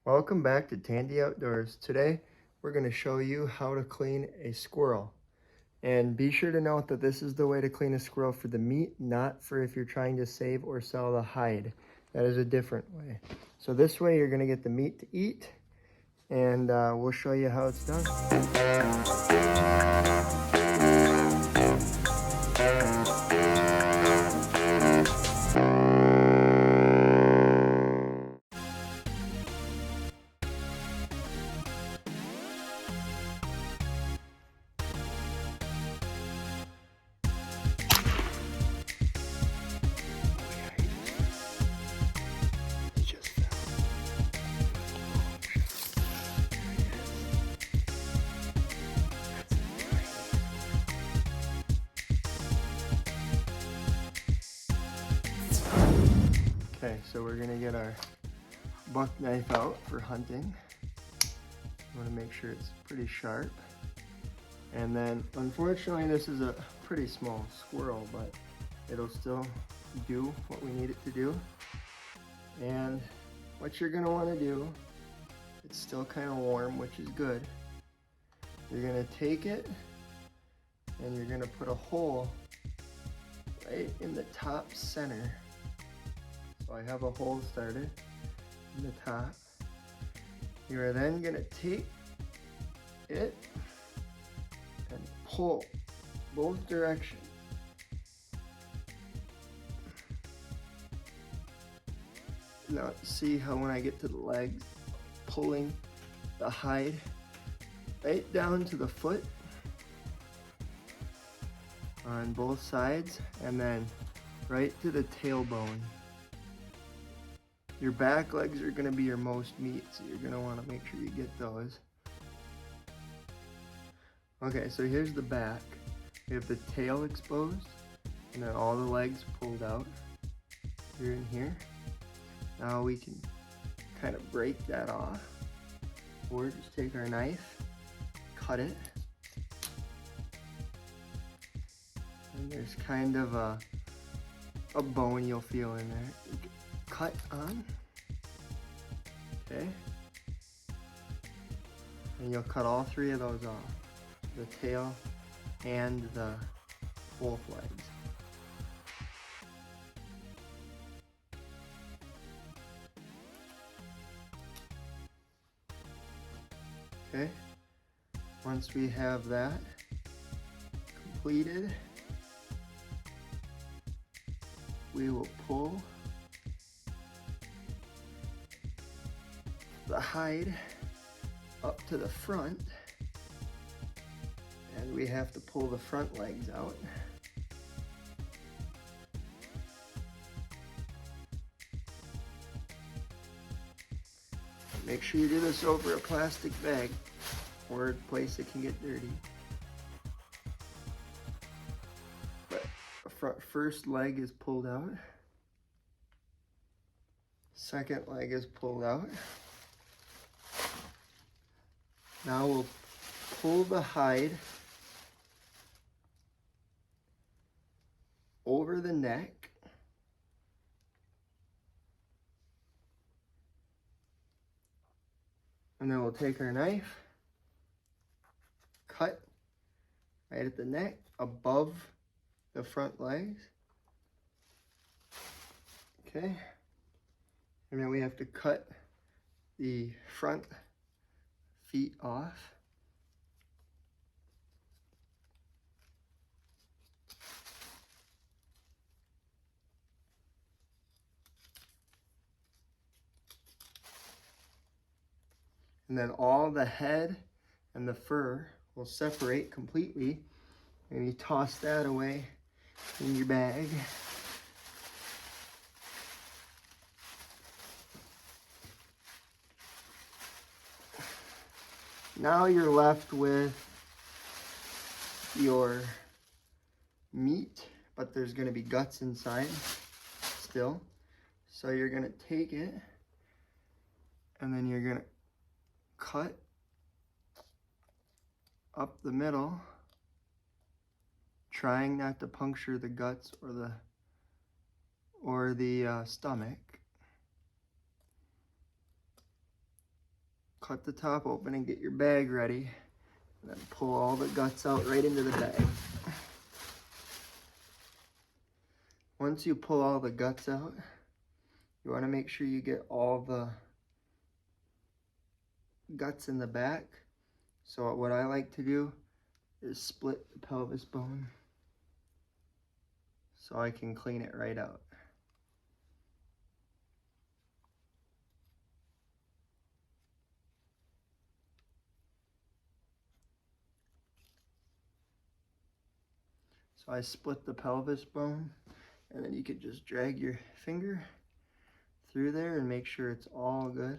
Welcome back to Tandy Outdoors. Today we're going to show you how to clean a squirrel. And be sure to note that this is the way to clean a squirrel for the meat, not for if you're trying to save or sell the hide. That is a different way. So this way you're going to get the meat to eat, and we'll show you how it's done. Okay, so we're gonna get our buck knife out for hunting. I want to make sure it's pretty sharp. And then, unfortunately, this is a pretty small squirrel, but it'll still do what we need it to do. And what you're gonna want to do, it's still kind of warm, which is good. You're gonna take it and you're gonna put a hole right in the top center. So I have a hole started in the top. You are then gonna take it and pull both directions. Now see how when I get to the legs, pulling the hide right down to the foot on both sides, and then right to the tailbone. Your back legs are going to be your most meat, so you're going to want to make sure you get those. Okay, so here's the back. We have the tail exposed, and then all the legs pulled out here and here. Now we can kind of break that off, or just take our knife, cut it. And there's kind of a bone you'll feel in there. You can cut on, okay? And you'll cut all three of those off, the tail and the both legs. Okay, once we have that completed, we will pull the hide up to the front, and we have to pull the front legs out. Make sure you do this over a plastic bag or a place that can get dirty. But the first leg is pulled out. Second leg is pulled out. Now we'll pull the hide over the neck. And then we'll take our knife, cut right at the neck, above the front legs. Okay. And then we have to cut the front feet off. And then all the head and the fur will separate completely, and you toss that away in your bag. Now you're left with your meat, but there's going to be guts inside still. So you're going to take it, and then you're going to cut up the middle, trying not to puncture the guts or the stomach. cut the top open and get your bag ready. And then pull all the guts out right into the bag. Once you pull all the guts out, you want to make sure you get all the guts in the back. So what I like to do is split the pelvis bone so I can clean it right out. So I split the pelvis bone, and then you could just drag your finger through there and make sure it's all good.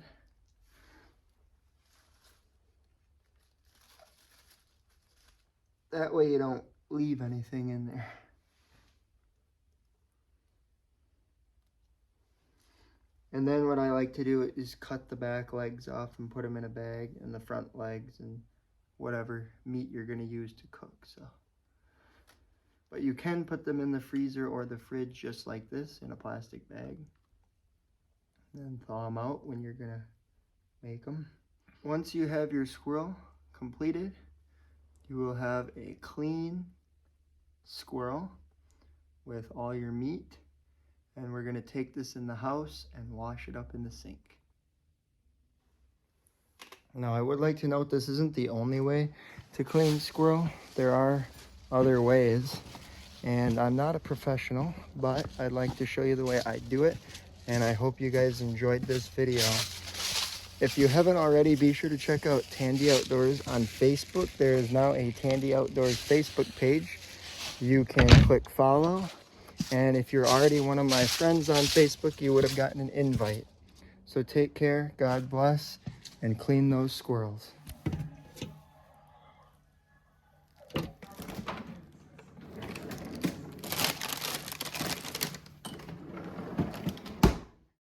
That way you don't leave anything in there. And then what I like to do is cut the back legs off and put them in a bag, and the front legs and whatever meat you're going to use to cook. But you can put them in the freezer or the fridge just like this in a plastic bag. Then thaw them out when you're going to make them. Once you have your squirrel completed, you will have a clean squirrel with all your meat. And we're going to take this in the house and wash it up in the sink. Now I would like to note this isn't the only way to clean squirrel. There are other ways. And I'm not a professional, but I'd like to show you the way I do it. And I hope you guys enjoyed this video. If you haven't already, be sure to check out Tandy Outdoors on Facebook. There is now a Tandy Outdoors Facebook page. You can click follow. And if you're already one of my friends on Facebook, you would have gotten an invite. So take care, God bless, and clean those squirrels.